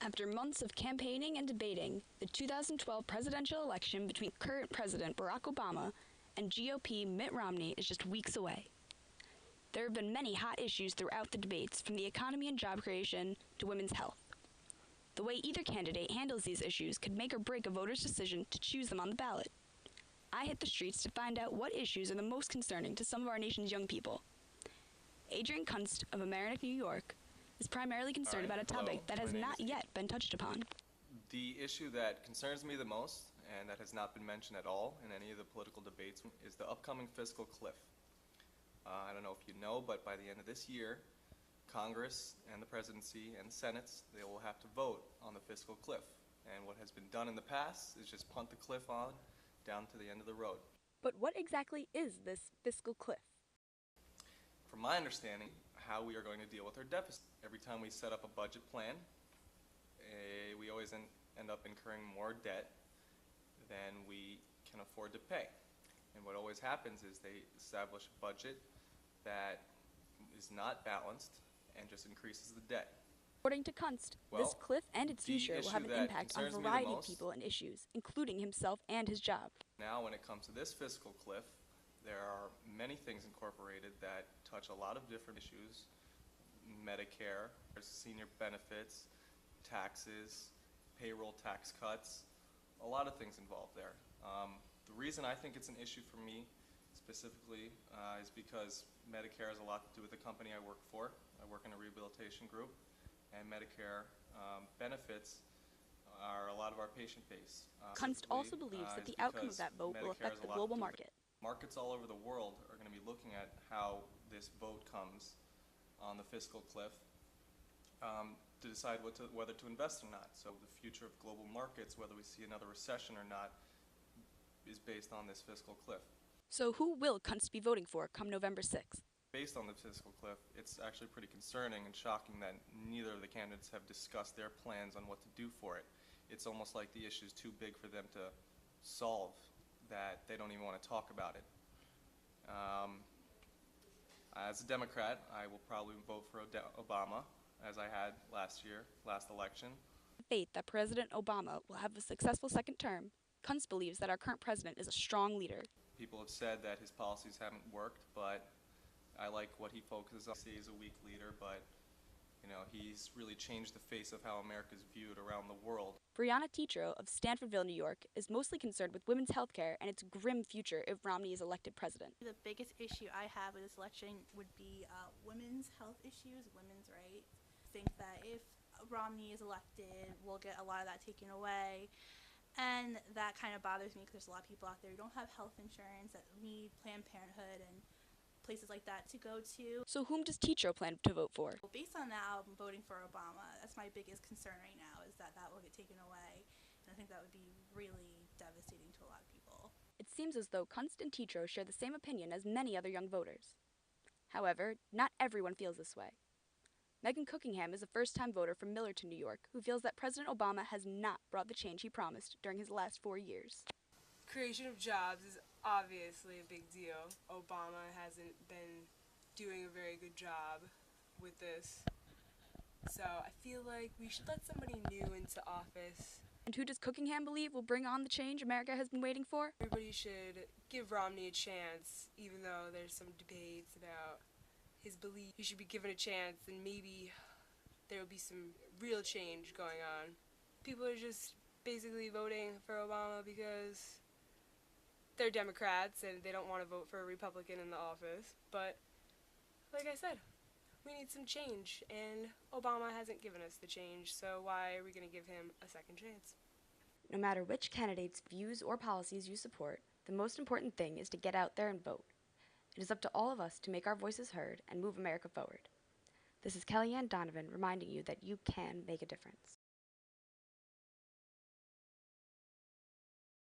After months of campaigning and debating, the 2012 presidential election between current President Barack Obama and GOP Mitt Romney is just weeks away. There have been many hot issues throughout the debates, from the economy and job creation to women's health. The way either candidate handles these issues could make or break a voter's decision to choose them on the ballot. I hit the streets to find out what issues are the most concerning to some of our nation's young people. Adrian Kunst of Amerenik, New York, is primarily concerned about a topic that has not yet been touched upon. The issue that concerns me the most, and that has not been mentioned at all in any of the political debates, is the upcoming fiscal cliff. I don't know if you know, but by the end of this year, Congress and the presidency and the Senates, they will have to vote on the fiscal cliff. And what has been done in the past is just punt the cliff on down to the end of the road. But what exactly is this fiscal cliff? From my understanding, how we are going to deal with our deficit. Every time we set up a budget plan, we always end up incurring more debt than we can afford to pay. And what always happens is they establish a budget that is not balanced and just increases the debt. According to Kunst, this cliff and its future will have an impact on a variety of people and issues, including himself and his job. Now, when it comes to this fiscal cliff, there are many things incorporated that touch a lot of different issues: Medicare, senior benefits, taxes, payroll tax cuts, a lot of things involved there. The reason I think it's an issue for me specifically is because Medicare has a lot to do with the company I work for. I work in a rehabilitation group, and Medicare benefits are a lot of our patient base. Kunst also believes that the outcome of that vote will affect the global market. Markets all over the world are going to be looking at how this vote comes on the fiscal cliff to decide whether to invest or not. So the future of global markets, whether we see another recession or not, is based on this fiscal cliff. So who will Kunst be voting for come November 6th? Based on the fiscal cliff, it's actually pretty concerning and shocking that neither of the candidates have discussed their plans on what to do for it. It's almost like the issue is too big for them to solve, that they don't even want to talk about it. As a Democrat, I will probably vote for Obama, as I had last election. Faith that President Obama will have a successful second term, Kunst believes that our current president is a strong leader. People have said that his policies haven't worked, but I like what he focuses on. He's a weak leader, but he's really changed the face of how America is viewed around the world. Brianna Tetreault of Stanfordville, New York, is mostly concerned with women's health care and its grim future if Romney is elected president. The biggest issue I have with this election would be women's health issues, women's rights. I think that if Romney is elected, we'll get a lot of that taken away. And that kind of bothers me because there's a lot of people out there who don't have health insurance, that need Planned Parenthood and places like that to go to. So whom does Tetreault plan to vote for? Well, based on that, I'm voting for Obama. That's my biggest concern right now, is that will get taken away. And I think that would be really devastating to a lot of people. It seems as though Kunst and Tetreault share the same opinion as many other young voters. However, not everyone feels this way. Megan Cookingham is a first-time voter from Millerton, New York, who feels that President Obama has not brought the change he promised during his last 4 years. Creation of jobs is obviously a big deal. Obama hasn't been doing a very good job with this. So I feel like we should let somebody new into office. And who does Cookingham believe will bring on the change America has been waiting for? Everybody should give Romney a chance, even though there's some debates about his belief. He should be given a chance, and maybe there will be some real change going on. People are just basically voting for Obama because they're Democrats and they don't want to vote for a Republican in the office. But like I said, we need some change, and Obama hasn't given us the change, so why are we going to give him a second chance? No matter which candidate's views or policies you support, the most important thing is to get out there and vote. It is up to all of us to make our voices heard and move America forward. This is Kellyanne Donovan reminding you that you can make a difference.